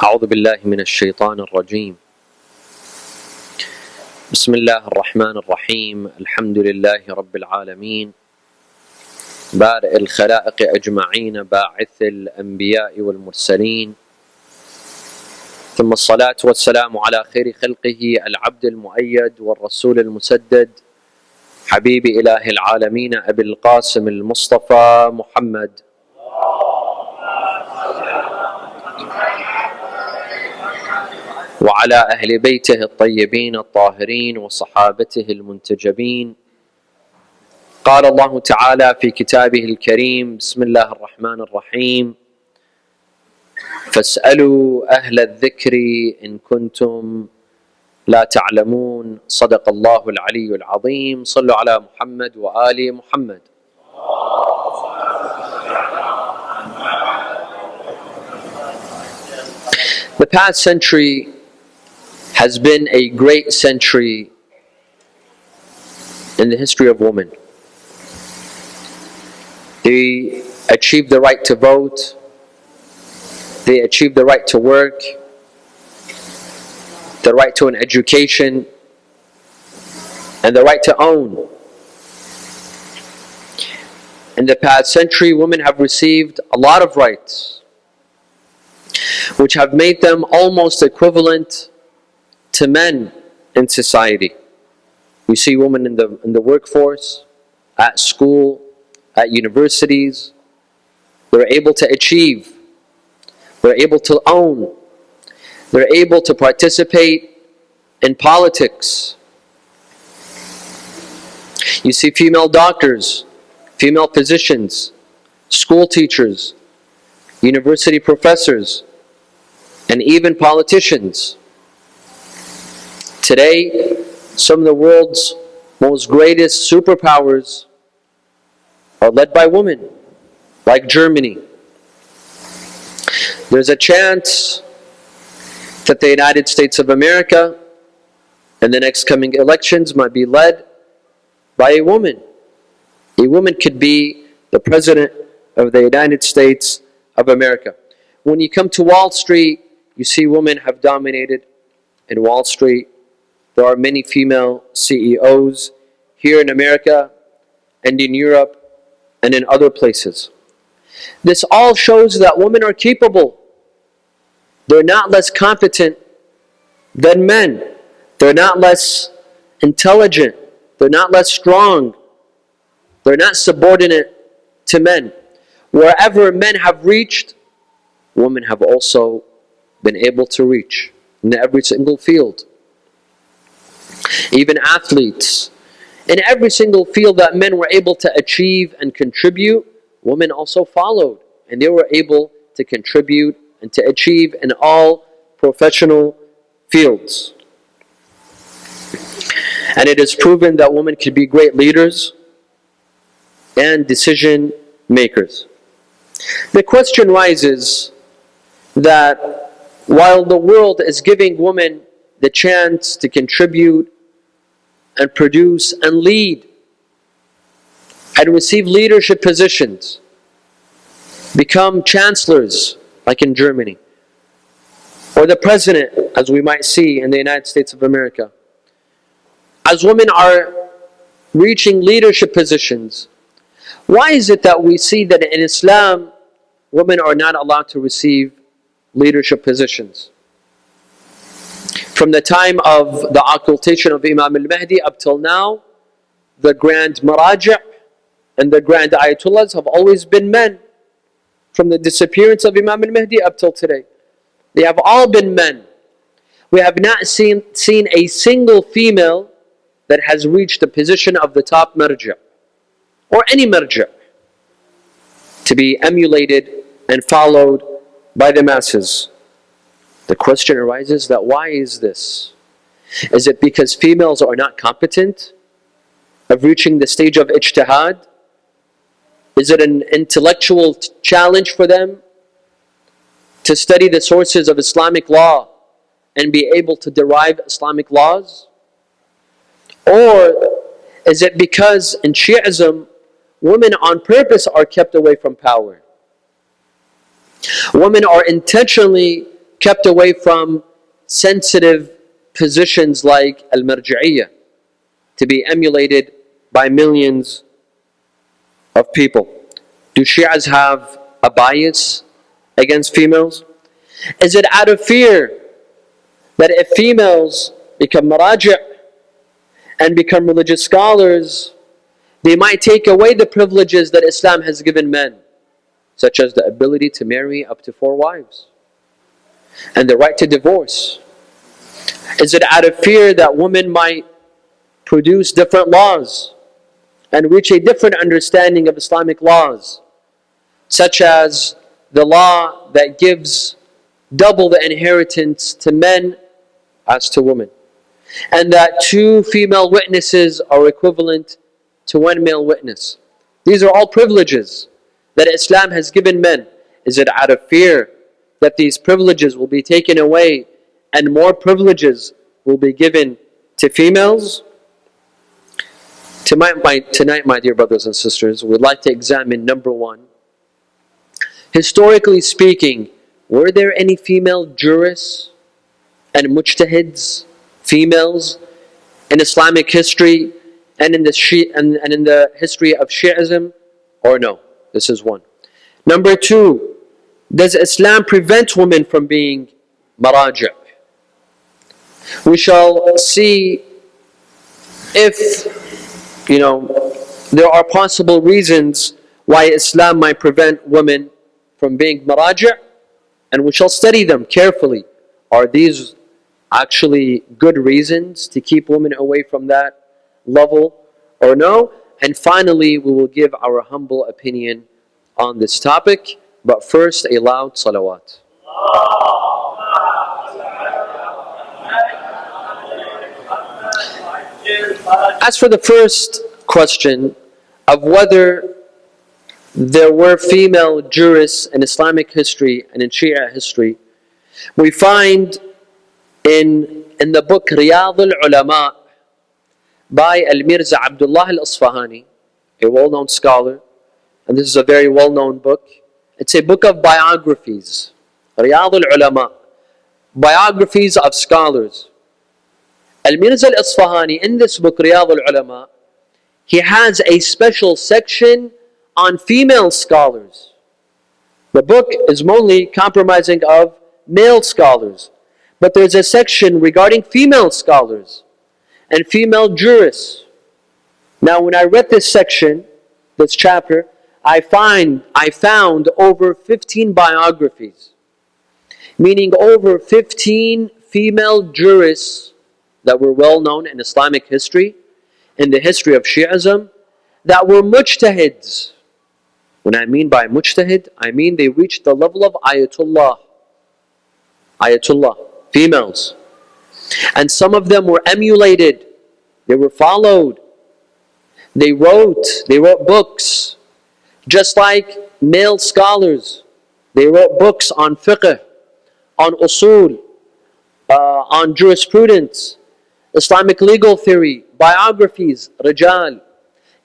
أعوذ بالله من الشيطان الرجيم. بسم الله الرحمن الرحيم. الحمد لله رب العالمين، بارئ الخلائق أجمعين، باعث الأنبياء والمرسلين، ثم الصلاة والسلام على خير خلقه العبد المؤيد والرسول المسدد، حبيب إله العالمين أبي القاسم المصطفى محمد، وعلى أهل بيته الطيبين الطاهرين وصحابته المنتجبين. قال الله تعالى في كتابه الكريم: بسم الله الرحمن الرحيم، فاسألوا أهل الذكر إن كنتم لا تعلمون. صدق الله العلي العظيم. صلوا على محمد وآل محمد. The past century has been a great century in the history of women. They achieved the right to vote, they achieved the right to work, the right to an education, and the right to own. In the past century, women have received a lot of rights, which have made them almost equivalent to men in society. We see women in the workforce, at school, at universities. They're able to achieve, they're able to own, they're able to participate in politics. You see female doctors, female physicians, school teachers, university professors, and even politicians. Today, some of the world's most greatest superpowers are led by women, like Germany. There's a chance that the United States of America in the next coming elections might be led by a woman. A woman could be the president of the United States of America. When you come to Wall Street, you see women have dominated in Wall Street. There are many female CEOs here in America and in Europe and in other places. This all shows that women are capable. They're not less competent than men. They're not less intelligent. They're not less strong. They're not subordinate to men. Wherever men have reached, women have also been able to reach in every single field. Even athletes, in every single field that men were able to achieve and contribute, women also followed, and they were able to contribute and to achieve in all professional fields. And it is proven that women can be great leaders and decision makers. The question rises that while the world is giving women the chance to contribute and produce and lead and receive leadership positions, become chancellors like in Germany, or the president as we might see in the United States of America, as women are reaching leadership positions, why is it that we see that in Islam women are not allowed to receive leadership positions? From the time of the occultation of Imam al-Mahdi up till now, the grand Maraje and the grand Ayatollahs have always been men. From the disappearance of Imam al-Mahdi up till today, they have all been men. We have not seen a single female that has reached the position of the top marja, or any marja, to be emulated and followed by the masses. The question arises that why is this? Is it because females are not competent of reaching the stage of ijtihad? Is it an intellectual challenge for them to study the sources of Islamic law and be able to derive Islamic laws? Or is it because in Shi'ism, women on purpose are kept away from power? Women are intentionally kept away from sensitive positions like al-marji'iyya, to be emulated by millions of people. Do Shias have a bias against females? Is it out of fear that if females become Maraje and become religious scholars, they might take away the privileges that Islam has given men, such as the ability to marry up to 4 wives and the right to divorce? Is it out of fear that women might produce different laws and reach a different understanding of Islamic laws, such as the law that gives double the inheritance to men as to women, and that 2 female witnesses are equivalent to 1 male witness? These are all privileges that Islam has given men. Is it out of fear that these privileges will be taken away and more privileges will be given to females? Tonight, my dear brothers and sisters, we'd like to examine number 1. Historically speaking, were there any female jurists and mujtahids, females, in Islamic history and in the history of Shi'ism, or no? This is 1. Number 2, does Islam prevent women from being maraji'? We shall see if there are possible reasons why Islam might prevent women from being maraji', and we shall study them carefully. Are these actually good reasons to keep women away from that level or no? And finally, we will give our humble opinion on this topic. But first, a loud salawat. As for the first question of whether there were female jurists in Islamic history and in Shia history, we find in the book Riyadh al-Ulama by Al-Mirza Abdullah al-Asfahani, a well-known scholar, and this is a very well-known book. It's a book of biographies. Riyadh al-Ulama, biographies of scholars. Al-Mirza al-Asfahani, in this book Riyadh al-Ulama, he has a special section on female scholars. The book is mainly comprising of male scholars, but there's a section regarding female scholars and female jurists. Now, when I read this section, this chapter, I found over 15 biographies, meaning over 15 female jurists that were well known in Islamic history, in the history of Shi'ism, that were mujtahids. When I mean by mujtahid, I mean they reached the level of ayatullah. Ayatullah, females. And some of them were emulated. They were followed. They wrote books. Just like male scholars, they wrote books on fiqh, on usul, on jurisprudence, Islamic legal theory, biographies, rijal,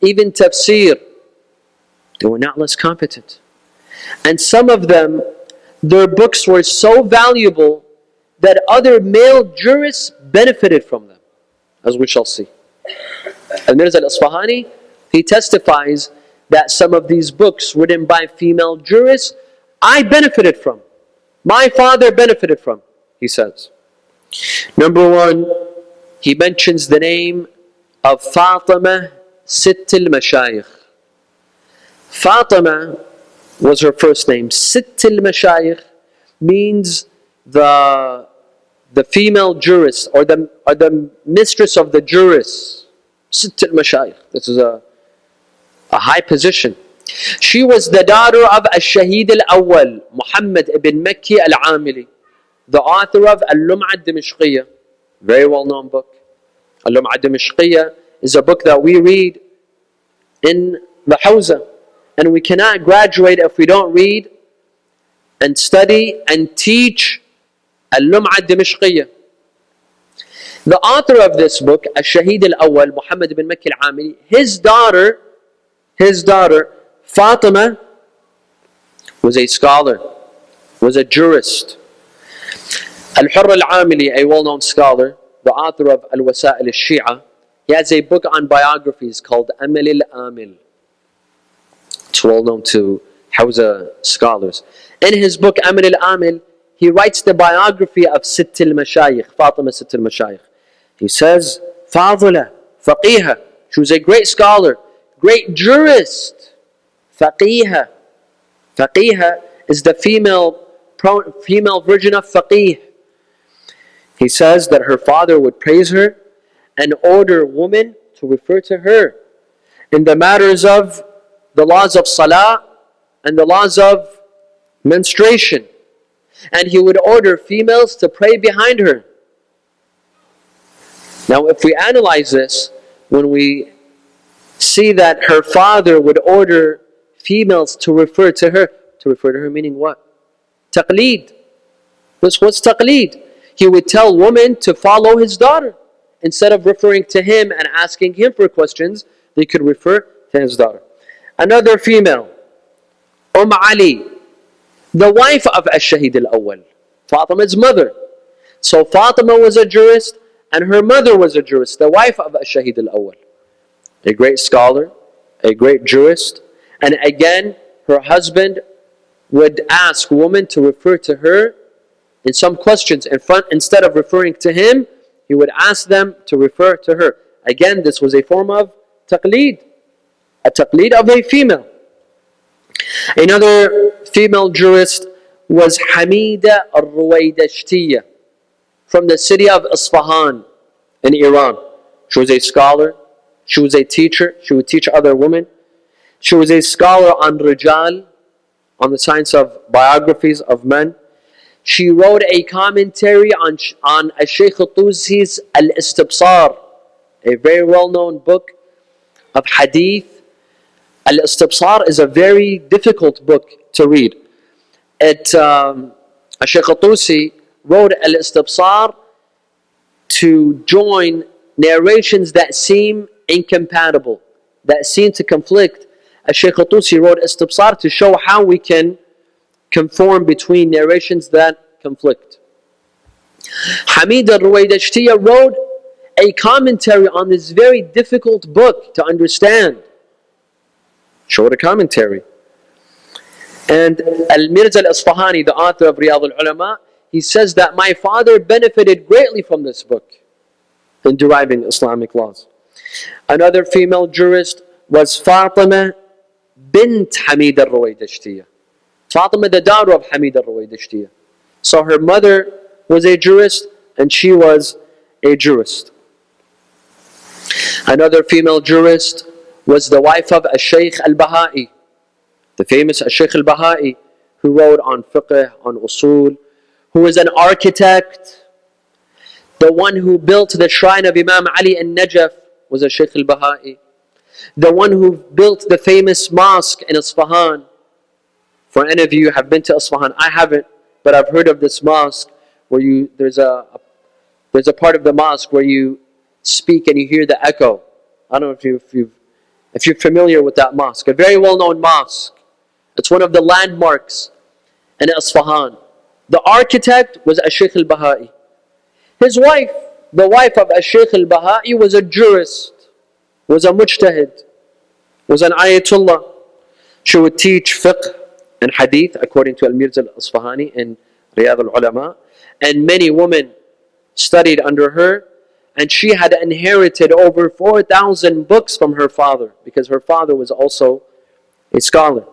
even tafsir. They were not less competent. And some of them, their books were so valuable that other male jurists benefited from them, as we shall see. Al-Mirza al-Asfahani, he testifies that some of these books written by female jurists, I benefited from. My father benefited from, he says. Number 1, he mentions the name of Fatima Sitt al-Mashayikh. Fatima was her first name. Sitt al-Mashayikh means the female jurist, or the mistress of the jurists. Sitt al-Mashayikh. This is a high position. She was the daughter of Al-Shahid al-Awwal, Muhammad ibn Makki al-Amili, the author of Al-Lum'a al-Dimashqiyya, very well-known book. Al-Lum'a al-Dimashqiyya is a book that we read in the Hawza, and we cannot graduate if we don't read and study and teach Al-Lum'a al-Dimashqiyya. The author of this book, Al-Shahid al-Awwal, Muhammad ibn Makki al-Amili, his daughter, Fatima, was a scholar, was a jurist. Al-Hurr al-Amili, a well-known scholar, the author of Al-Wasa'il al-Shia, he has a book on biographies called Amal al-Amil. It's well known to Hawza scholars. In his book Amal al-Amil, he writes the biography of Sitt al-Mashayikh, Fatima Sitt al-Mashayikh. He says, Fadila, Faqiha. She was a great scholar, great jurist. Faqiha. Faqiha is the female version of faqih. He says that her father would praise her and order women to refer to her in the matters of the laws of salah and the laws of menstruation. And he would order females to pray behind her. Now, if we analyze this, when we see that her father would order females to refer to her meaning what? Taqleed. What's taqleed? He would tell women to follow his daughter. Instead of referring to him and asking him for questions, they could refer to his daughter. Another female, Ali, the wife of Ash-Shahid al-Awwal, Fatima's mother. So Fatima was a jurist and her mother was a jurist, the wife of Ash-Shahid al-Awwal. A great scholar, a great jurist, and again, her husband would ask women to refer to her in some questions. Instead of referring to him, he would ask them to refer to her. Again, this was a form of taqleed, a taqleed of a female. Another female jurist was Hamida al-Ruwaydashtiya from the city of Isfahan in Iran. She was a scholar, she was a teacher, she would teach other women. She was a scholar on rijal, on the science of biographies of men. She wrote a commentary on Shaykh al-Tusi's Al-Istibsar, a very well-known book of hadith. Al-Istibsar is a very difficult book to read. Shaykh al-Tusi wrote Al-Istibsar to join narrations that seem incompatible, that seem to conflict. Shaykh al-Tusi wrote Istibsar to show how we can conform between narrations that conflict. Hamid al-Ruwaydashtiya wrote a commentary on this very difficult book to understand. She wrote a commentary. And Al-Mirza al-Isfahani, the author of Riyadh al-Ulama, he says that my father benefited greatly from this book in deriving Islamic laws. Another female jurist was Fatima bint Hamid al-Ruwaydashtiya. Fatima, the daughter of Hamid al-Ruwaydashtiya. So her mother was a jurist and she was a jurist. Another female jurist was the wife of Shaykh al-Baha'i, the famous Shaykh al-Baha'i, who wrote on fiqh, on usul, who was an architect. The one who built the shrine of Imam Ali in Najaf was a Shaykh al-Baha'i. The one who built the famous mosque in Isfahan. For any of you who have been to Isfahan, I haven't, but I've heard of this mosque where there's a part of the mosque where you speak and you hear the echo. I don't know if you're familiar with that mosque. A very well-known mosque. It's one of the landmarks in Isfahan. The architect was Shaykh al-Baha'i. His wife, the wife of Shaykh al-Baha'i, was a jurist, was a mujtahid, was an ayatullah. She would teach fiqh and hadith according to Al-Mirza al-Isfahani in Riyadh al-Ulama. And many women studied under her. And she had inherited over 4,000 books from her father, because her father was also a scholar.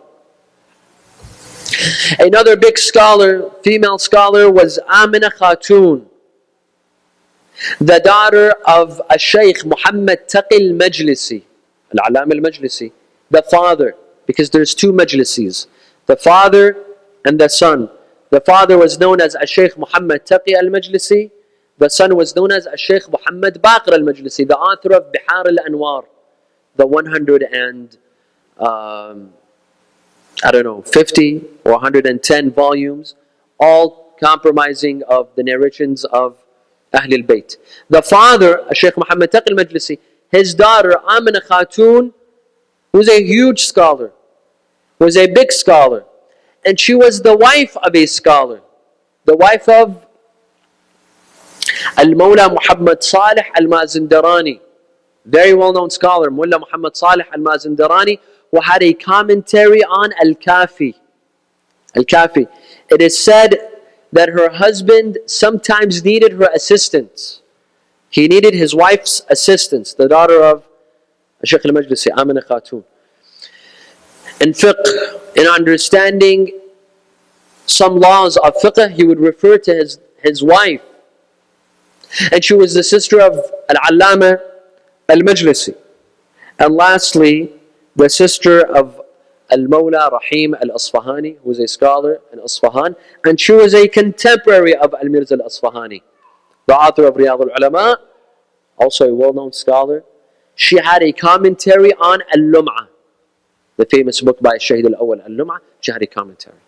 Another big scholar, female scholar, was Amina Khatun, the daughter of Shaykh Muhammad Taqi al-Majlisi, Al-Alam al-Majlisi, the father, because there's two Majlisis, the father and the son. The father was known as Shaykh Muhammad Taqi al-Majlisi. The son was known as Shaykh Muhammad Baqir al-Majlisi, the author of Bihar al-Anwar, the 50 or 110 volumes, all comprising of the narrations of Ahl al-Bayt. The father, Shaykh Muhammad Taqi al-Majlisi, his daughter Amina Khatun, was a huge scholar, was a big scholar, and she was the wife of a scholar, the wife of Al-Mawla Muhammad Salih Al-Mazindarani, very well-known scholar, Mullah Muhammad Salih Al-Mazindarani, who had a commentary on Al-Kafi. Al-Kafi. It is said that her husband sometimes needed her assistance. He needed his wife's assistance, the daughter of Shaykh al-Majlisi, Amina Khatun. In fiqh, in understanding some laws of fiqh, he would refer to his wife. And she was the sister of Al-Allama Al-Majlisi. And lastly, the sister of Al-Mawla Rahim Al-Asfahani, who was a scholar in Asfahan, and she was a contemporary of Al-Mirza Al-Asfahani, the author of Riyadh al-Ulama, also a well-known scholar. She had a commentary on Al-Lum'ah, the famous book by Shahid al-Awwal Al-Lum'ah. She had a commentary.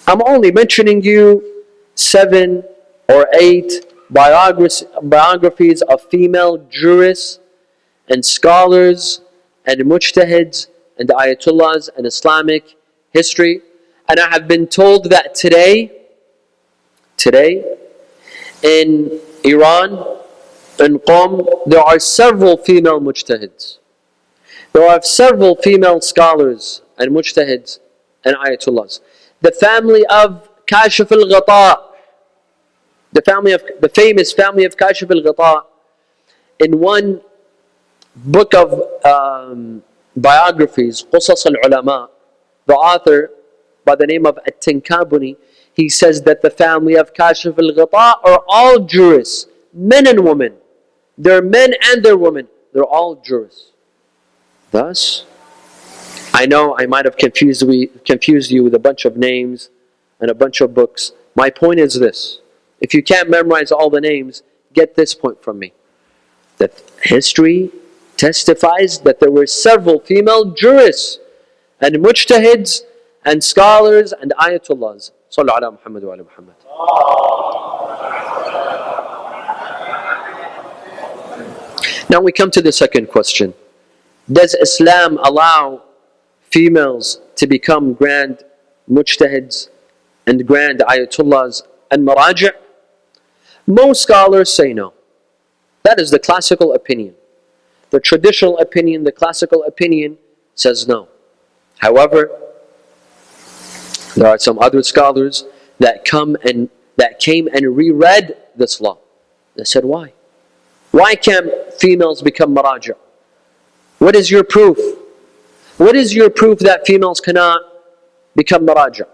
I'm only mentioning you 7 or 8 biographies of female jurists and scholars and mujtahids and ayatollahs and Islamic history. And I have been told that today in Iran, in Qom, there are several female mujtahids. There are several female scholars and mujtahids and ayatollahs. The family of Kashif al-Ghata, the famous family of Kashif al-Ghata, in one book of biographies, Qusas al-Ulama, the author by the name of At-Tinkabuni, he says that the family of Kashif al-Ghata are all jurists, men and women. They're men and they're women. They're all jurists. Thus, I know I might have confused you with a bunch of names and a bunch of books. My point is this. If you can't memorize all the names, get this point from me. That history testifies that there were several female jurists and mujtahids and scholars and ayatollahs. Sallu ala Muhammad wa ala Muhammad. Now we come to the second question. Does Islam allow females to become grand mujtahids and grand ayatollahs and maraje'? Most scholars say no. That is the classical opinion. The traditional opinion, the classical opinion says no. However, there are some other scholars that came and reread this law. They said, why? Why can't females become maraja'? What is your proof? What is your proof that females cannot become maraja'?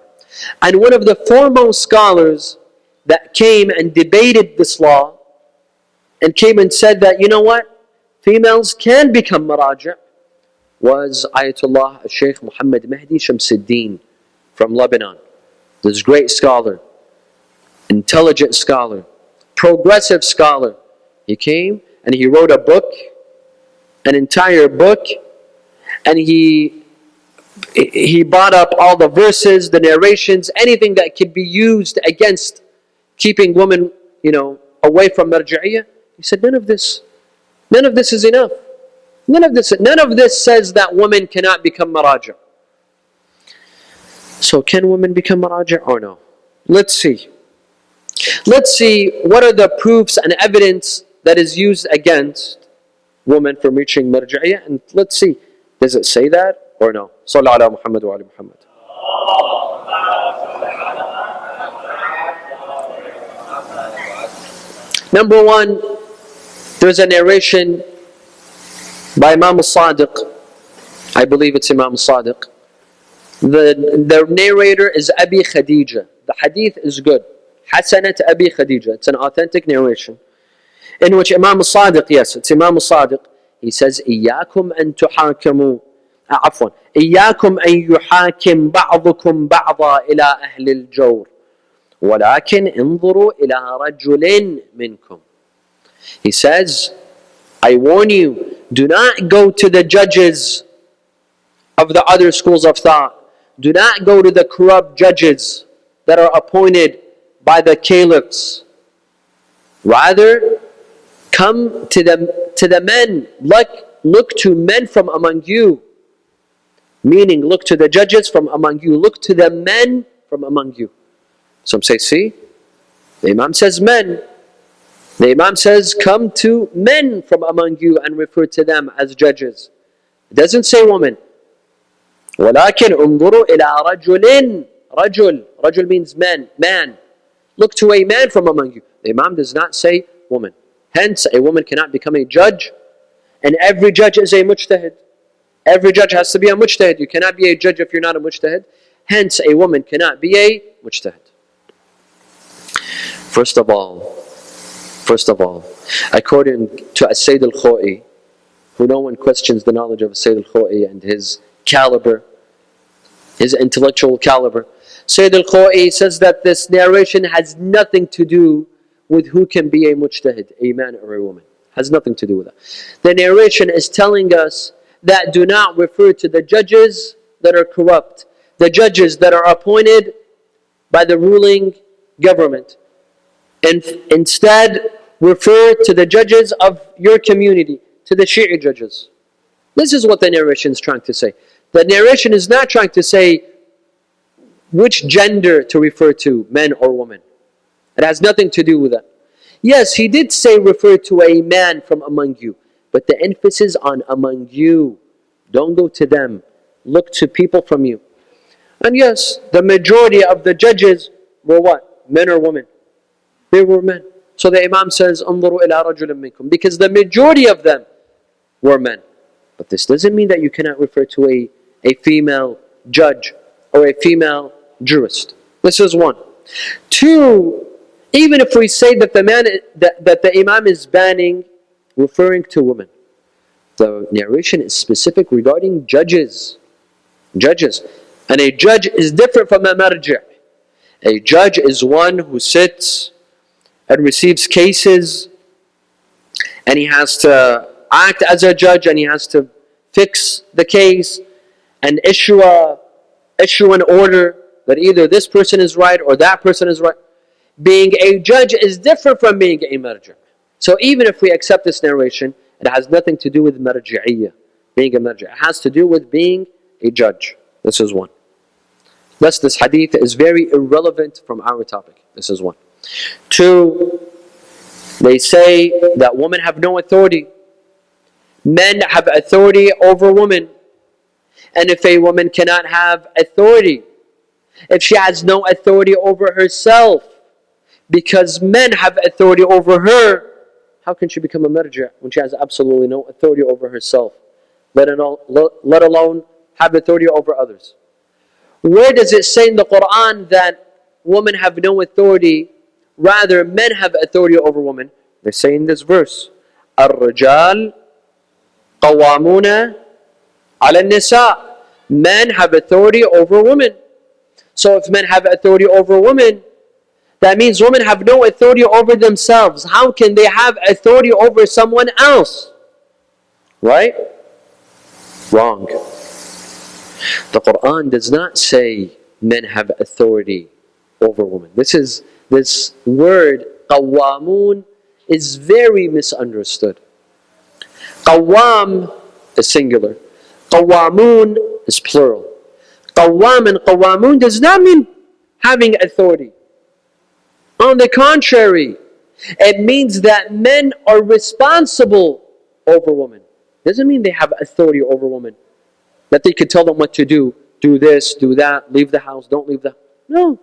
And one of the foremost scholars that came and debated this law and came and said that, you know what? Females can become maraja' was Ayatollah Sheikh Muhammad Mahdi Shamsuddin from Lebanon. This great scholar, intelligent scholar, progressive scholar. He came and he wrote a book, an entire book, and he brought up all the verses, the narrations, anything that could be used against keeping women, away from marja'iyah. He said, none of this is enough. None of this says that women cannot become maraja'. So can women become maraja' or no? Let's see. Let's see what are the proofs and evidence that is used against women from reaching marja'iyah, and let's see, does it say that or no? Sallu ala Muhammad wa ala Muhammad. Number one, there's a narration by Imam al-Sadiq. I believe it's Imam al-Sadiq. The narrator is Abi Khadija. The hadith is good. Hasanat Abi Khadija. It's an authentic narration in which Imam al-Sadiq, yes, it's Imam al-Sadiq, he says, إِيَّاكُمْ أَن تُحَاكِمُوا عفوا إِيَّاكُمْ أَن يُحَاكِمْ بَعْضُكُمْ بَعْضًا إِلَى أَهْلِ الْجَوْرِ وَلَكِنْ انظُرُوا إِلَى رَجُلٍ مِنْكُمْ. He says, I warn you, do not go to the judges of the other schools of thought. Do not go to the corrupt judges that are appointed by the caliphs. Rather, come to the men. Look to men from among you. Meaning, look to the judges from among you. Look to the men from among you. Some say, see, the Imam says men. The Imam says, come to men from among you and refer to them as judges. It doesn't say woman. وَلَكِنْ انظُرُوا إِلَىٰ رَجُلٍ. Rajul means man. Look to a man from among you. The Imam does not say woman. Hence, a woman cannot become a judge. And every judge is a mujtahid. Every judge has to be a mujtahid. You cannot be a judge if you're not a mujtahid. Hence, a woman cannot be a mujtahid. First of all, according to As-Sayyid Al-Khoi, who no one questions the knowledge of Sayyid Al-Khoi and his caliber, his intellectual caliber, Sayyid Al-Khoi says that this narration has nothing to do with who can be a mujtahid, a man or a woman. Has nothing to do with that. The narration is telling us that do not refer to the judges that are corrupt, the judges that are appointed by the ruling government. And instead, refer to the judges of your community, to the Shia judges. This is what the narration is trying to say. The narration is not trying to say which gender to refer to, men or women. It has nothing to do with that. Yes, he did say refer to a man from among you, but the emphasis on among you. Don't go to them. Look to people from you. And yes, the majority of the judges were what? Men or women? They were men. So the Imam says, انظروا إلى رجل منكم, because the majority of them were men. But this doesn't mean that you cannot refer to a female judge or a female jurist. This is one. Two, even if we say that the Imam is banning referring to women, the narration is specific regarding judges. Judges. And a judge is different from a marji'. A judge is one who sits and receives cases, and he has to act as a judge, and he has to fix the case and issue an order that either this person is right or that person is right. Being a judge is different from being a marji'. So even if we accept this narration, it has nothing to do with marji'iyya, being a marji'. It has to do with being a judge. This is one. Thus, this hadith is very irrelevant from our topic. This is one. Two, they say that women have no authority. Men have authority over women. And if a woman cannot have authority, if she has no authority over herself, because men have authority over her, how can she become a marji' when she has absolutely no authority over herself, let alone have authority over others? Where does it say in the Quran that women have no authority, rather men have authority over women? They say in this verse, الرجال قوامون على النساء. Men have authority over women. So if men have authority over women, that means women have no authority over themselves. How can they have authority over someone else? Right? Wrong. The Quran does not say men have authority over women. This word, qawamun, is very misunderstood. Qawam is singular. Qawamun is plural. Qawam and qawamun does not mean having authority. On the contrary, it means that men are responsible over women. Doesn't mean they have authority over women. That they could tell them what to do. Do this, do that, leave the house, don't leave the house. No.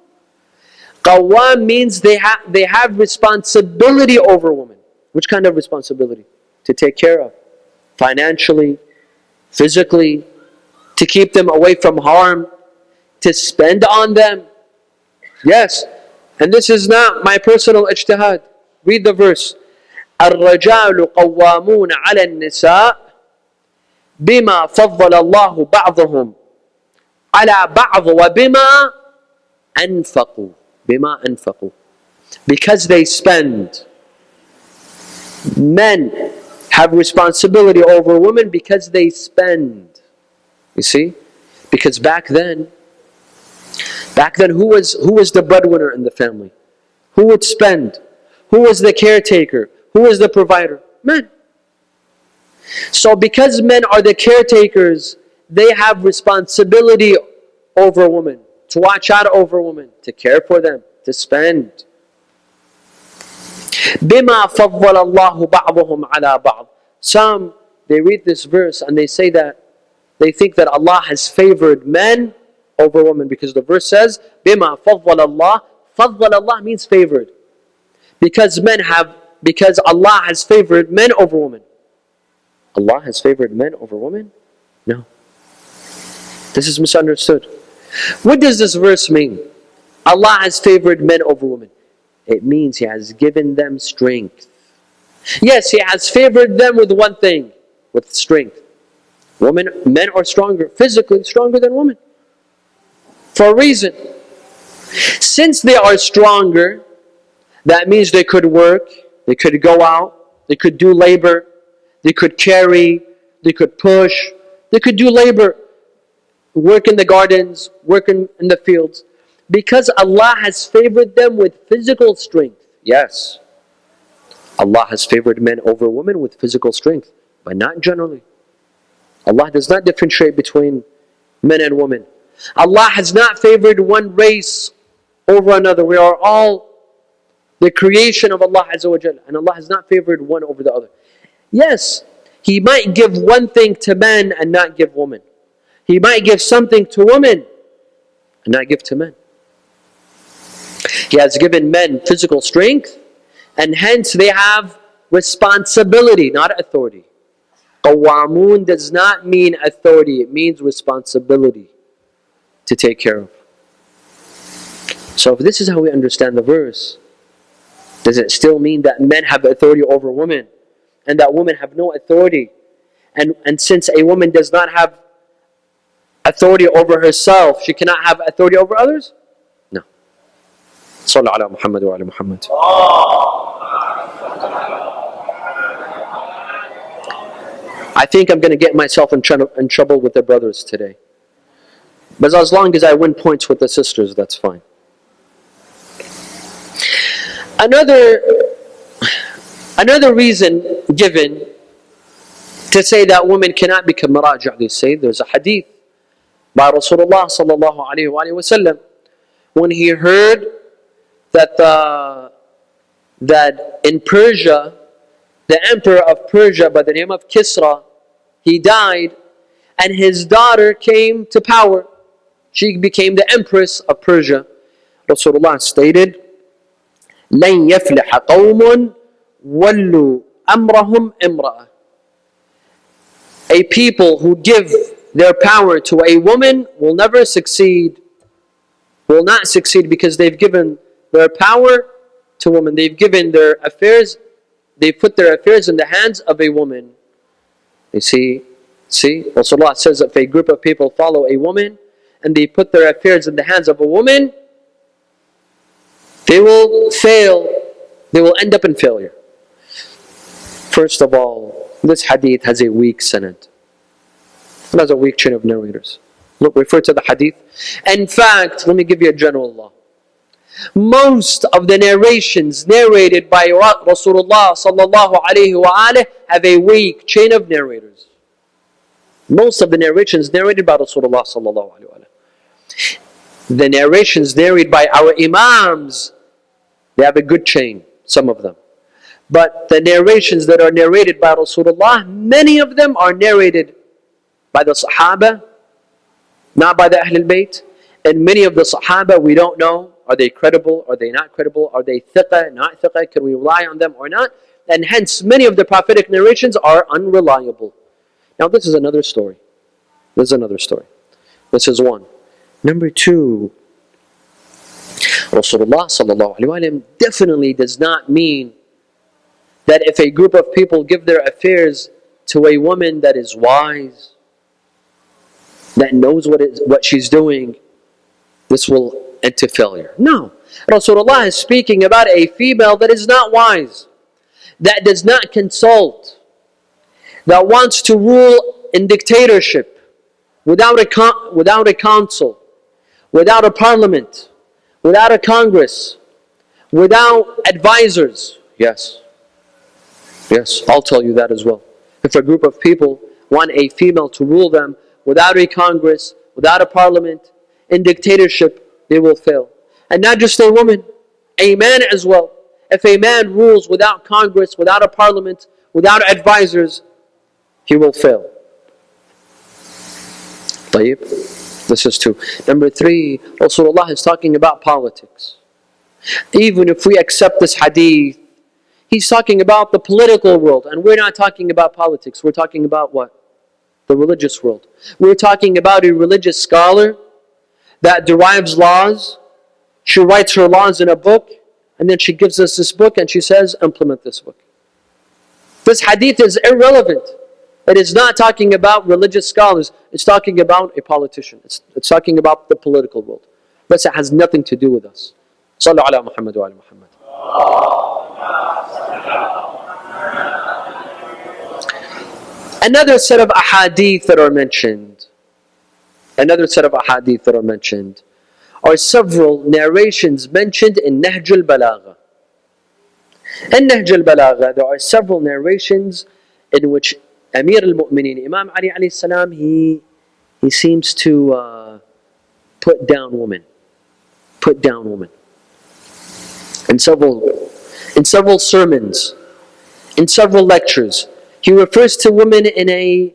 Qawam means they have responsibility over women. Which kind of responsibility? To take care of. Financially, physically, to keep them away from harm, to spend on them. Yes. And this is not my personal ijtihad. Read the verse. الرجال قوامون على النساء بما فضل الله بعضهم على بعض وبما أنفقوا. بما أنفقوا. Because they spend. Men have responsibility over women because they spend. You see? Because back then, who was the breadwinner in the family? Who would spend? Who was the caretaker? Who was the provider? Men. So because men are the caretakers, they have responsibility over women, to watch out over women, to care for them, to spend. بِمَا فَضَّلَ اللَّهُ بَعْضَهُمْ عَلَى بَعْضٍ. Some, they read this verse and they say that, they think that Allah has favored men over women, because the verse says, بِمَا فَضَّلَ اللَّهُ. فَضَّلَ Allah means favored. Because Allah has favored men over women. Allah has favored men over women? No. This is misunderstood. What does this verse mean? Allah has favored men over women. It means He has given them strength. Yes, He has favored them with one thing, with strength. Men are stronger, physically stronger than women. For a reason. Since they are stronger, that means they could work, they could go out, they could do labor, they could carry, they could push, they could do labor, work in the gardens, work in the fields. Because Allah has favored them with physical strength. Yes, Allah has favored men over women with physical strength, but not generally. Allah does not differentiate between men and women. Allah has not favored one race over another. We are all the creation of Allah Azza wa Jal, and Allah has not favored one over the other. Yes, He might give one thing to men and not give women. He might give something to women and not give to men. He has given men physical strength, and hence they have responsibility, not authority. Qawwamun does not mean authority, it means responsibility to take care of. So if this is how we understand the verse, does it still mean that men have authority over women and that women have no authority? And since a woman does not have authority over herself, she cannot have authority over others? No. Sallu ala Muhammad wa ala Muhammad. I think I'm going to get myself in trouble with the brothers today. But as long as I win points with the sisters, that's fine. Another reason given to say that women cannot become Maraje, they say, there's a hadith by Rasulullah sallallahu alayhi wa sallam, when he heard that in Persia, the emperor of Persia by the name of Kisra, he died, and his daughter came to power. She became the empress of Persia. Rasulullah stated, لَنْ يَفْلِحَ قَوْمٌ وَلُّوا أَمْرَهُمْ إِمْرَأَةً. A people who give their power to a woman will never succeed, will not succeed, because they've given their power to women. They've given their affairs, they put their affairs in the hands of a woman. You see, Rasulullah says if a group of people follow a woman and they put their affairs in the hands of a woman, they will fail, they will end up in failure. First of all, this hadith has a weak sanad. It has a weak chain of narrators. Look, refer to the hadith. In fact, let me give you a general law. Most of the narrations narrated by Rasulullah sallallahu alayhi wa alihi have a weak chain of narrators. Most of the narrations narrated by Rasulullah sallallahu alayhi wa alihi. The narrations narrated by our imams, they have a good chain, some of them. But the narrations that are narrated by Rasulullah, many of them are narrated by the Sahaba, not by the Ahlul Bayt. And many of the Sahaba we don't know, are they credible, are they not credible, are they thiqah, not thiqah, can we rely on them or not? And hence many of the prophetic narrations are unreliable. Now this is another story. This is one. Number two, Rasulullah sallallahu alaihi wasallam definitely does not mean that if a group of people give their affairs to a woman that is wise, that knows what she's doing, this will end to failure. No. Rasulullah is speaking about a female that is not wise, that does not consult, that wants to rule in dictatorship, without a council, without a parliament, without a congress, without advisors. Yes, I'll tell you that as well. If a group of people want a female to rule them without a congress, without a parliament, in dictatorship, they will fail. And not just a woman, a man as well. if a man rules without Congress, without a parliament, without advisors, he will fail. طيب. This is two. Number three, Rasulullah is talking about politics. Even if we accept this hadith, he's talking about the political world, and we're not talking about politics. We're talking about what? The religious world. We're talking about a religious scholar that derives laws. She writes her laws in a book, and then she gives us this book and she says, implement this book. This hadith is irrelevant. It is not talking about religious scholars. It's talking about a politician. It's talking about the political world. But it has nothing to do with us. Sallu ala Muhammad wa ala Muhammad. Another set of ahadith that are mentioned. Are several narrations mentioned in Nahj al-Balagha. In Nahj al-Balagha, there are several narrations in which Amir al-Mu'mineen, Imam Ali alayhi salam, he seems to put down women. In several sermons, in several lectures, he refers to women in a,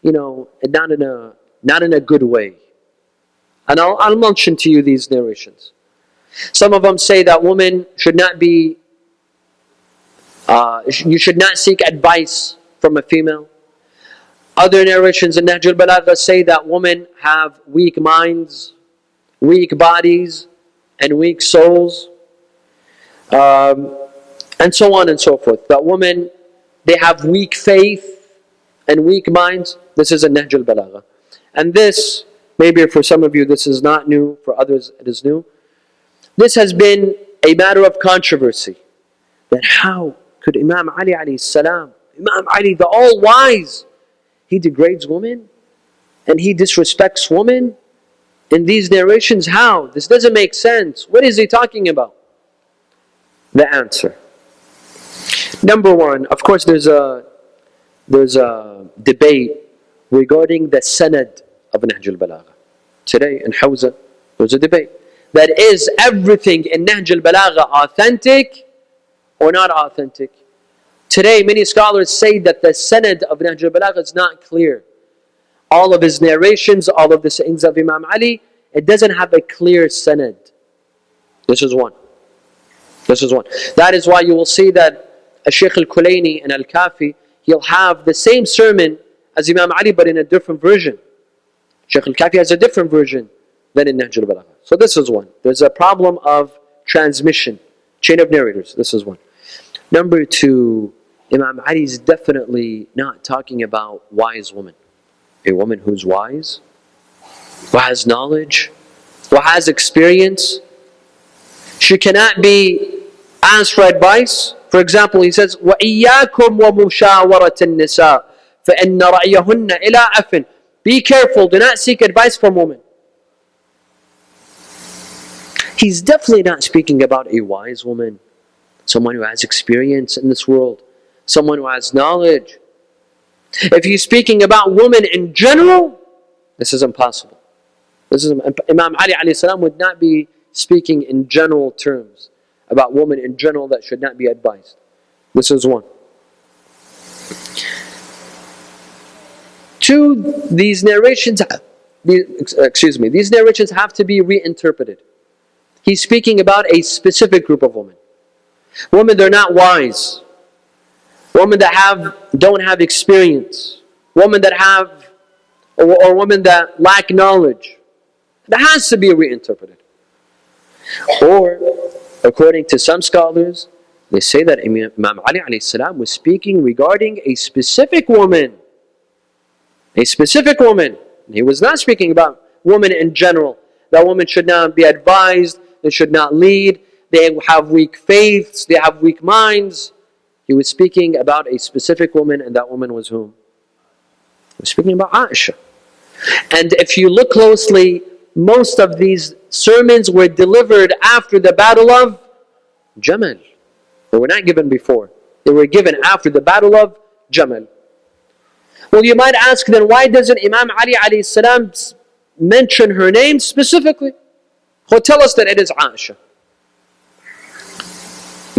not in a good way. And I'll mention to you these narrations. Some of them say that women should not be, you should not seek advice from a female. Other narrations in Nahj al-Balagha say that women have weak minds, weak bodies, and weak souls, and so on and so forth. That women, they have weak faith and weak minds. This is in Nahj al-Balagha. And this, maybe for some of you this is not new, for others it is new. This has been a matter of controversy. That how could Imam Ali alayhi salam, Imam Ali the all-wise, he degrades women and he disrespects women in these narrations? How? This doesn't make sense. What is he talking about? The answer. Number one, of course there's a debate regarding the sanad of Nahj al-Balagha. Today in Hawza, there's a debate. That is everything in Nahj al-Balagha authentic or not authentic? Today many scholars say that the sanad of Nahj al-Balagha is not clear. All of his narrations, all of the sayings of Imam Ali, it doesn't have a clear sanad. This is one. That is why you will see that Shaykh al-Kulayni and al-Kafi, he'll have the same sermon as Imam Ali but in a different version. Shaykh al-Kafi has a different version than in Nahj al-Balagha. So this is one. There's a problem of transmission, chain of narrators. This is one. Number two, Imam Ali is definitely not talking about wise women. A woman who's wise, who has knowledge, who has experience. She cannot be asked for advice. For example, he says, وَإِيَّاكُمْ وَمُشَاوَرَةَ النِّسَاءِ فَإِنَّ رَأْيَهُنَّ إِلَىٰ أَفٍ. Be careful, do not seek advice from women. He's definitely not speaking about a wise woman, someone who has experience in this world, someone who has knowledge. If he's speaking about women in general, this is impossible. Imam Ali alayhi salam would not be speaking in general terms about women in general that should not be advised. This is one. Two, these narrations have to be reinterpreted. He's speaking about a specific group of women. Women, they're not wise. Women that don't have experience. Women that have, or women that lack knowledge. That has to be reinterpreted. Or, according to some scholars, they say that Imam Ali alayhi salam was speaking regarding a specific woman. A specific woman. He was not speaking about women in general. That women should not be advised, they should not lead, they have weak faiths, they have weak minds. He was speaking about a specific woman, and that woman was whom? He was speaking about Aisha. And if you look closely, most of these sermons were delivered after the battle of Jamal. They were not given before. They were given after the battle of Jamal. Well, you might ask then, why doesn't Imam Ali alayhi salam mention her name specifically? Or tell us that it is Aisha.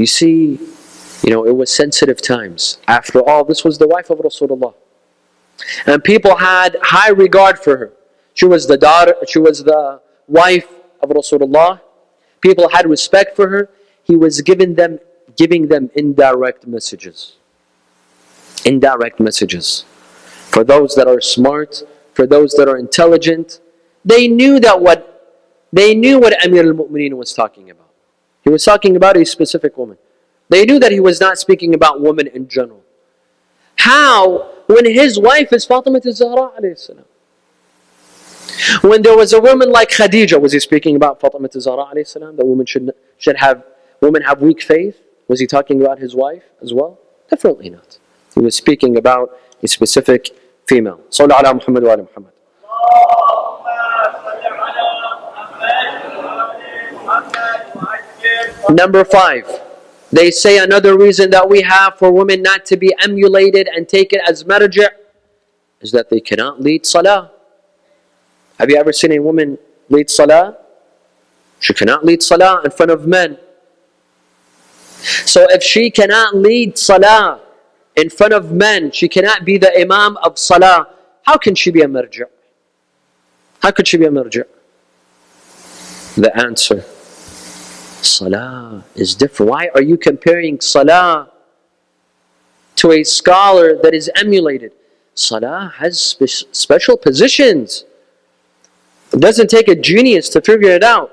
You see, it was sensitive times. After all, this was the wife of Rasulullah. And people had high regard for her. She was the wife of Rasulullah. People had respect for her. He was giving them indirect messages. Indirect messages. For those that are smart, for those that are intelligent, they knew what Amir al-Mu'mineen was talking about. He was talking about a specific woman. They knew that he was not speaking about women in general. How? When his wife is Fatima al-Zahra alayhi salam. When there was a woman like Khadija, was he speaking about Fatima al-Zahra alayhi salam? That women have weak faith? Was he talking about his wife as well? Definitely not. He was speaking about a specific female. Sallu ala Muhammad wa ala Muhammad. Number 5. They say another reason that we have for women not to be emulated and taken as marja' is that they cannot lead salah. Have you ever seen a woman lead salah? She cannot lead salah in front of men. So if she cannot lead salah in front of men, she cannot be the imam of salah, how can she be a marja'? How could she be a marja'? The answer, salah is different. Why are you comparing salah to a scholar that is emulated? Salah has special positions. It doesn't take a genius to figure it out.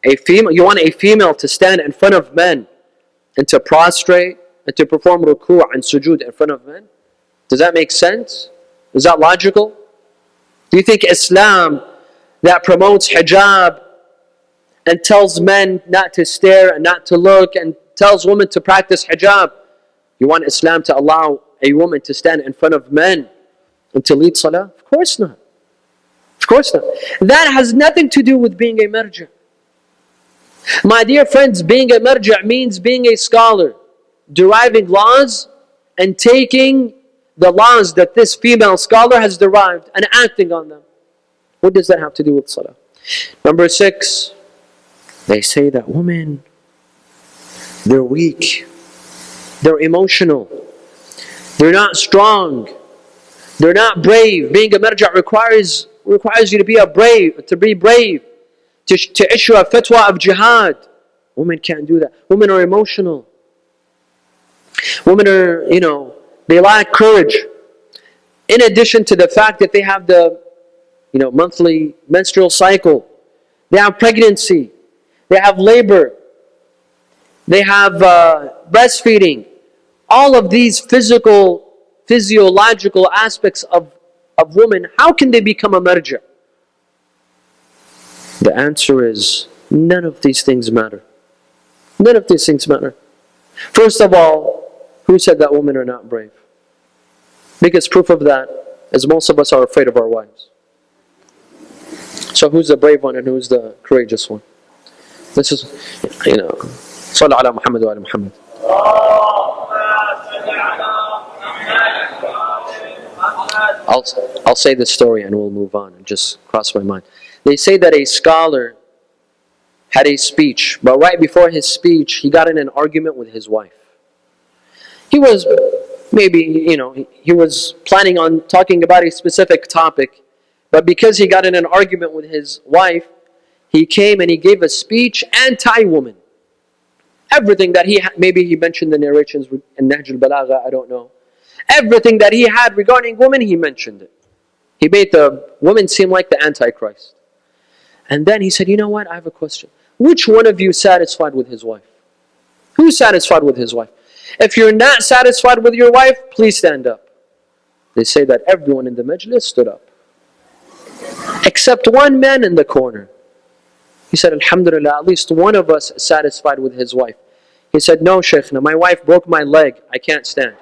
You want a female to stand in front of men and to prostrate and to perform ruku' and sujood in front of men? Does that make sense? Is that logical? Do you think Islam that promotes hijab and tells men not to stare and not to look and tells women to practice hijab, you want Islam to allow a woman to stand in front of men and to lead salah? Of course not. Of course not. That has nothing to do with being a marja'. My dear friends, being a marja' means being a scholar, deriving laws and taking the laws that this female scholar has derived and acting on them. What does that have to do with salah? Number 6, they say that women, they're weak, they're emotional, they're not strong, they're not brave. Being a marja' requires you to be brave, to issue a fatwa of jihad. Women can't do that. Women are emotional. Women are, they lack courage. In addition to the fact that they have the, monthly menstrual cycle, they have pregnancy, they have labor, they have breastfeeding. All of these physiological aspects of women, how can they become a marja'? The answer is, none of these things matter. None of these things matter. First of all, who said that women are not brave? Biggest proof of that is most of us are afraid of our wives. So who's the brave one and who's the courageous one? This is, Sallu ala Muhammad wa ala Muhammad. I'll say this story and we'll move on. It just crossed my mind. They say that a scholar had a speech, but right before his speech, he got in an argument with his wife. He was he was planning on talking about a specific topic, but because he got in an argument with his wife, he came and he gave a speech anti-woman. Everything that maybe he mentioned the narrations in Nahj al-Balagha, I don't know. Everything that he had regarding women, he mentioned it. He made the woman seem like the Antichrist. And then he said, you know what, I have a question. Which one of you is satisfied with his wife? Who's satisfied with his wife? If you're not satisfied with your wife, please stand up. They say that everyone in the majlis stood up, except one man in the corner. He said, Alhamdulillah, at least one of us is satisfied with his wife. He said, no, Shaykhna, my wife broke my leg. I can't stand.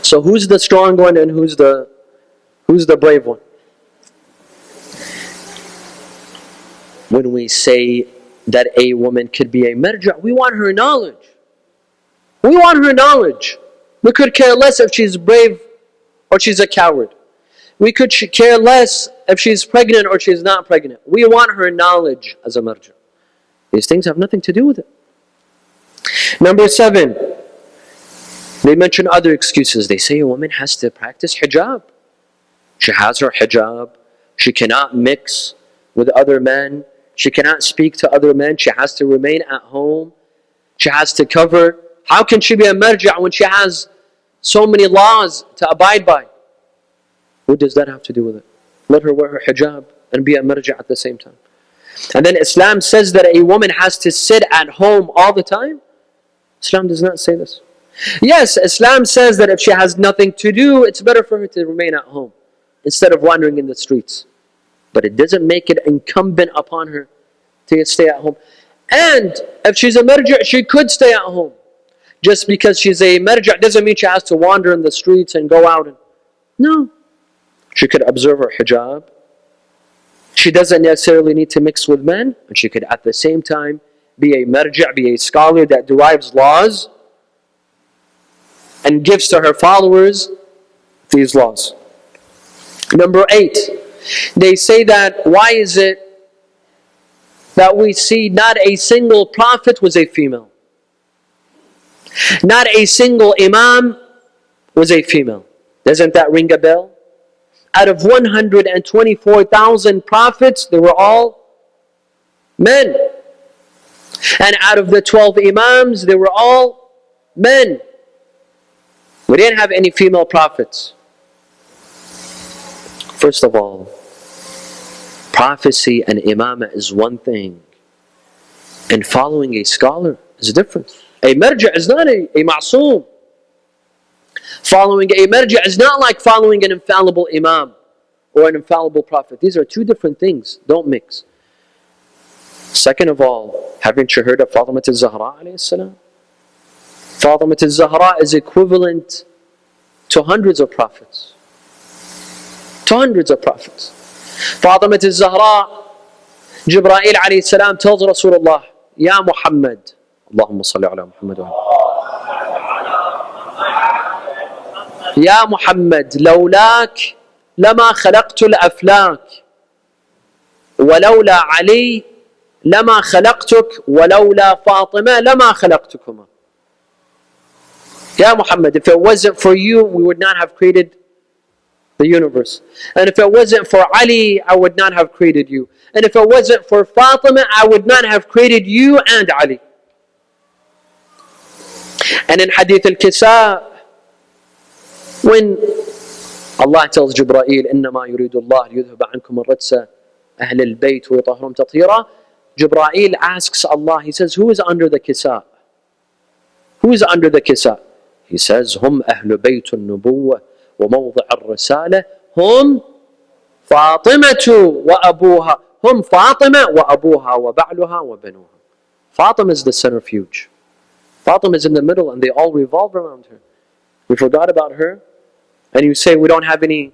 So who's the strong one and who's the brave one? When we say that a woman could be a marja', we want her knowledge. We want her knowledge. We could care less if she's brave or she's a coward. We could care less if she's pregnant or she's not pregnant. We want her knowledge as a marja. These things have nothing to do with it. Number 7, they mention other excuses. They say a woman has to practice hijab. She has her hijab. She cannot mix with other men. She cannot speak to other men. She has to remain at home. She has to cover. How can she be a marja' when she has so many laws to abide by? What does that have to do with it? Let her wear her hijab and be a marja' at the same time. And then Islam says that a woman has to sit at home all the time. Islam does not say this. Yes, Islam says that if she has nothing to do, it's better for her to remain at home instead of wandering in the streets. But it doesn't make it incumbent upon her to stay at home. And if she's a marja', she could stay at home. Just because she's a marja' doesn't mean she has to wander in the streets and go out. No. She could observe her hijab. She doesn't necessarily need to mix with men. And she could at the same time be a marja', be a scholar that derives laws and gives to her followers these laws. Number 8, they say that why is it that we see not a single prophet was a female? Not a single imam was a female. Doesn't that ring a bell? Out of 124,000 prophets, they were all men. And out of the 12 imams, they were all men. We didn't have any female prophets. First of all, prophecy and imamah is one thing, and following a scholar is different. A marja' is not a ma'soom. Following a marja' is not like following an infallible imam or an infallible prophet. These are two different things. Don't mix. Second of all, haven't you heard of Fatima al-Zahra alayhi salam? Fatima al-Zahra is equivalent to hundreds of prophets. To hundreds of prophets. Fatima al-Zahra, Jibreel alayhi salam tells Rasulullah, Ya Muhammad, Allahumma salli ala Muhammad wa Ya Muhammad, لولاك لما خلقت الأفلاك ولولا علي لما خلقتك ولولا فاطمة لما خلقتكما. Ya Muhammad, if it wasn't for you, we would not have created the universe. And if it wasn't for Ali, I would not have created you. And if it wasn't for Fatima, I would not have created you and Ali. And in Hadith al-Kisa, when Allah tells Jibreel, إنما يريد الله ليذهب عنكم الرجس أهل البيت ويطهرهم تطهيرا, Jibreel asks Allah, he says, who is under the Kisa? Who is under the Kisa? He says, هم أهل بيت النبوة وموضع الرسالة هم فاطمة وأبوها هم فاطمة وأبوها وبعلها وبنوها. Fatima is the centrifuge. Fatima is in the middle and they all revolve around her. We forgot about her. And you say we don't have any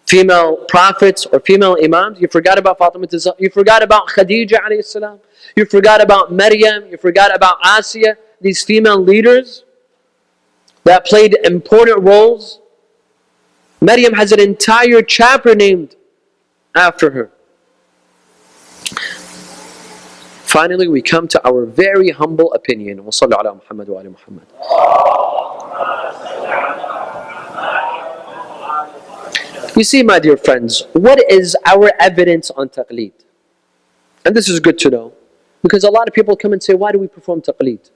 female prophets or female imams. You forgot about Fatima. You forgot about Khadija alayhi salam. You forgot about Maryam. You forgot about Asiya. These female leaders that played important roles. Maryam has an entire chapter named after her. Finally, we come to our very humble opinion. Wa salli ala Muhammad wa ali Muhammad. You see, my dear friends, what is our evidence on taqleed? And this is good to know, because a lot of people come and say, why do we perform taqleed?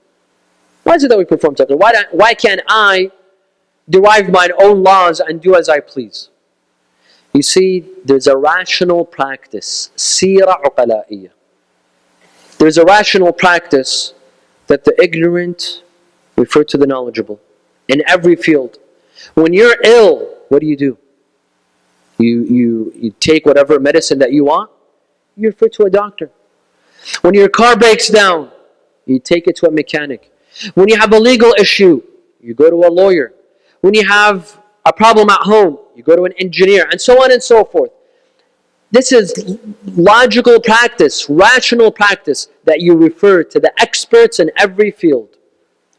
Why is it that we perform taqleed? Why can't I derive my own laws and do as I please? You see, there's a rational practice, sira uqala'iyya. There's a rational practice that the ignorant refer to the knowledgeable in every field. When you're ill, what do? You take whatever medicine that you want, you refer to a doctor. When your car breaks down, you take it to a mechanic. When you have a legal issue, you go to a lawyer. When you have a problem at home, you go to an engineer, and so on and so forth. This is logical practice, rational practice, that you refer to the experts in every field.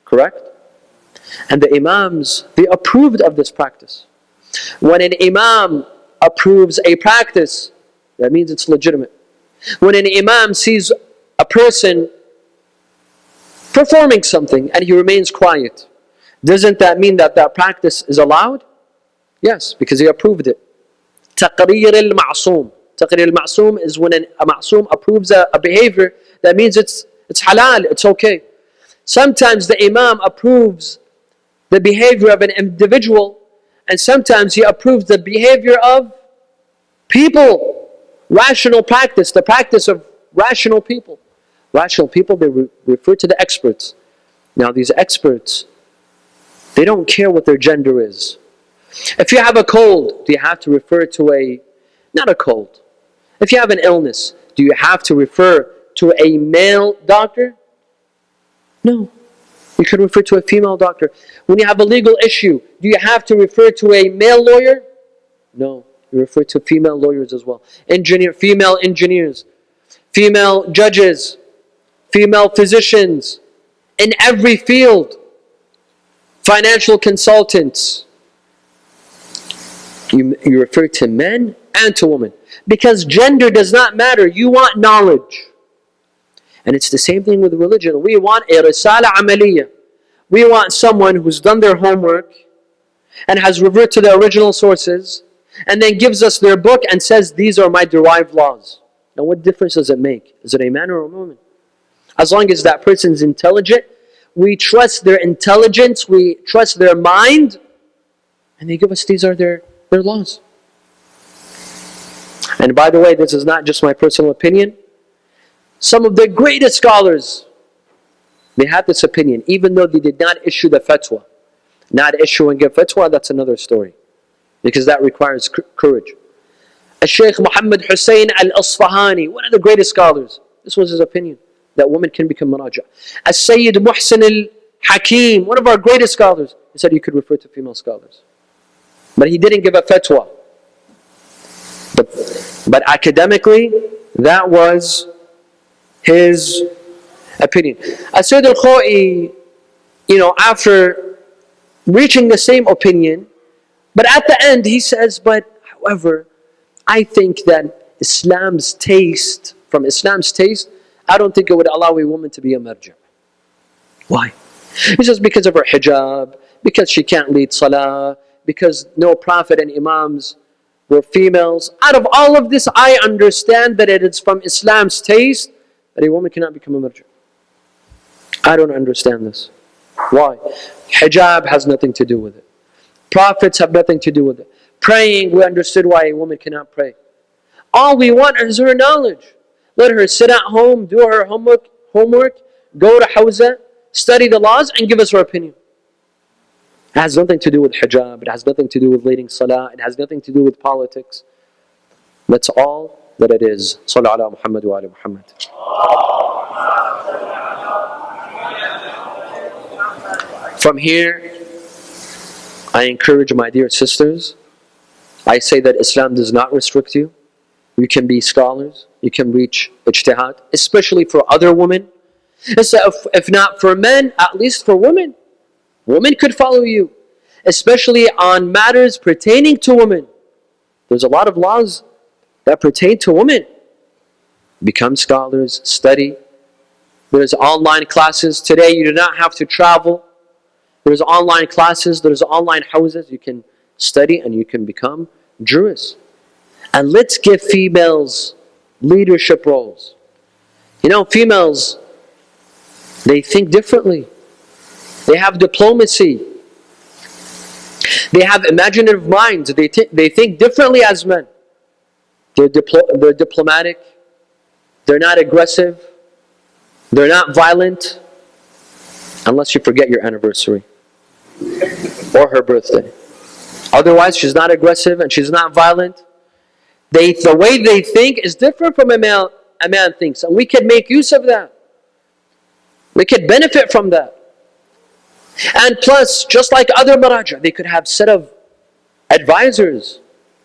Correct? And the imams, they approved of this practice. When an imam approves a practice, that means it's legitimate. When an imam sees a person performing something and he remains quiet, doesn't that mean that that practice is allowed? Yes, because he approved it. Taqreer al-ma'soom. Taqreer al-ma'soom is when a ma'soom approves a behavior, that means it's halal, it's okay. Sometimes the imam approves the behavior of an individual, and sometimes he approves the behavior of people. Rational practice, the practice of rational people. Rational people, they refer to the experts. Now these experts, they don't care what their gender is. If you have a cold, do you have to refer to not a cold. If you have an illness, do you have to refer to a male doctor? No. You can refer to a female doctor. When you have a legal issue, do you have to refer to a male lawyer? No. You refer to female lawyers as well. Female engineers, female judges, female physicians, in every field, financial consultants. You refer to men and to women. Because gender does not matter. You want knowledge. And it's the same thing with religion. We want a risala amaliyah. We want someone who's done their homework and has reverted to the original sources and then gives us their book and says, these are my derived laws. Now what difference does it make? Is it a man or a woman? As long as that person's intelligent, we trust their intelligence, we trust their mind, and they give us, these are their laws. And by the way, this is not just my personal opinion. Some of the greatest scholars, they had this opinion, even though they did not issue the fatwa. Not issuing a fatwa, that's another story, because that requires courage. Sheikh Muhammad Hossein Al Qazwini, one of the greatest scholars, this was his opinion, that women can become Maraje. Sayyid Muhsin Al Hakim, one of our greatest scholars, he said you could refer to female scholars. But he didn't give a fatwa. But academically, that was his opinion. Sayyid Al Khoi, after reaching the same opinion, but at the end he says, but however, I think that from Islam's taste, I don't think it would allow a woman to be a marja. Why? He says because of her hijab, because she can't lead salah, because no prophet and imams were females. Out of all of this, I understand that it is from Islam's taste that a woman cannot become a marja. I don't understand this. Why? Hijab has nothing to do with it. Prophets have nothing to do with it. Praying, we understood why a woman cannot pray. All we want is her knowledge. Let her sit at home, do her homework, go to Hawza, study the laws, and give us her opinion. It has nothing to do with hijab. It has nothing to do with leading salah. It has nothing to do with politics. That's all that it is. Sallallahu ala Muhammad wa ala Muhammad. From here, I encourage my dear sisters. I say that Islam does not restrict you. You can be scholars. You can reach ijtihad, especially for other women. If not for men, at least for women. Women could follow you, especially on matters pertaining to women. There's a lot of laws that pertain to women. Become scholars, study. There's online classes. Today you do not have to travel. There's online classes, there's online houses. You can study and you can become jurists. And let's give females leadership roles. Females, they think differently. They have diplomacy. They have imaginative minds. They think differently as men. They're diplomatic. They're not aggressive. They're not violent. Unless you forget your anniversary or her birthday. Otherwise, she's not aggressive and she's not violent. The way they think is different from a man thinks. And we can make use of that. We could benefit from that. And plus, just like other maraja, they could have set of advisors,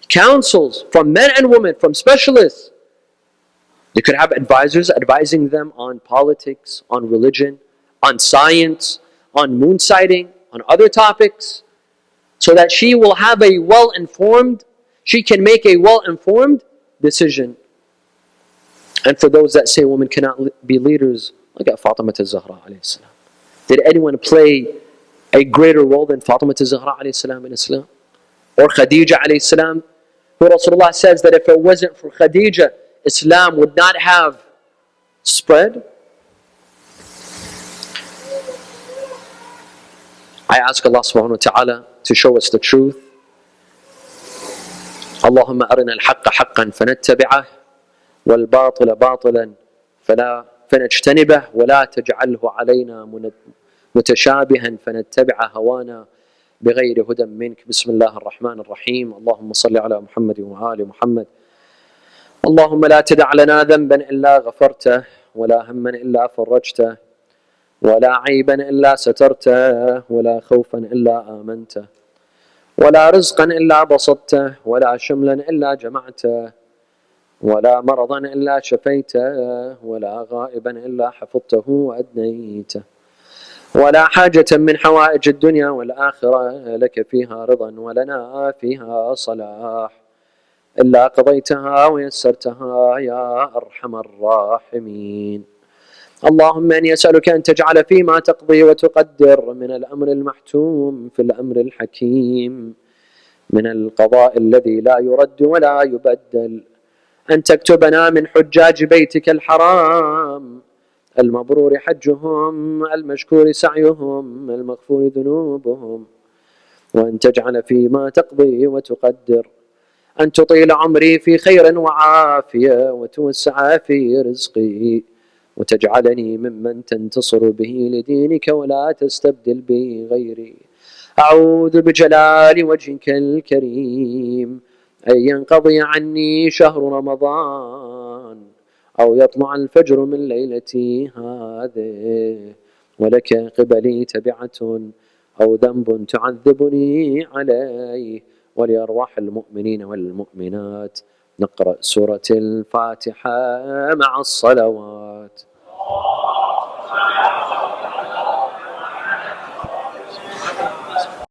counsels from men and women, from specialists. They could have advisors advising them on politics, on religion, on science, on moon sighting, on other topics. so that she will have a she can make a well-informed decision. And for those that say women cannot be leaders, look at Fatima al-Zahra alayhi salam. Did anyone play a greater role than Fatima al-Zahra alayhi salam in Islam? Or Khadija alayhi salam, who Rasulullah says that if it wasn't for Khadija, Islam would not have spread? I ask Allah subhanahu wa ta'ala to show us the truth. اللهم أرنا الحق حقا فنتبعه والباطل باطلا فنجتنبه ولا تجعله علينا متشابها فنتبع هوانا بغير هدى منك. بسم الله الرحمن الرحيم. اللهم صل على محمد وآل محمد. اللهم لا تدع لنا ذنبا إلا غفرته ولا هما إلا فرجته ولا عيبا إلا سترته ولا خوفا إلا آمنته ولا رزقا إلا بسطته ولا شملا إلا جمعته ولا مرضا إلا شفيته ولا غائبا إلا حفظته وأدنيته ولا حاجة من حوائج الدنيا والآخرة لك فيها رضا ولنا فيها صلاح إلا قضيتها ويسرتها يا أرحم الراحمين. اللهم إني أسألك أن تجعل فيما تقضي وتقدر من الأمر المحتوم في الأمر الحكيم من القضاء الذي لا يرد ولا يبدل أن تكتبنا من حجاج بيتك الحرام المبرور حجهم المشكور سعيهم المغفور ذنوبهم وأن تجعل فيما تقضي وتقدر أن تطيل عمري في خير وعافية وتوسع في رزقي وتجعلني ممن تنتصر به لدينك ولا تستبدل به غيري. أعوذ بجلال وجهك الكريم أن ينقضي عني شهر رمضان أو يطلع الفجر من ليلتي هذه ولك قبلي تبعة أو ذنب تعذبني عليه ولأرواح المؤمنين والمؤمنات. نقرأ سورة الفاتحة مع الصلوات.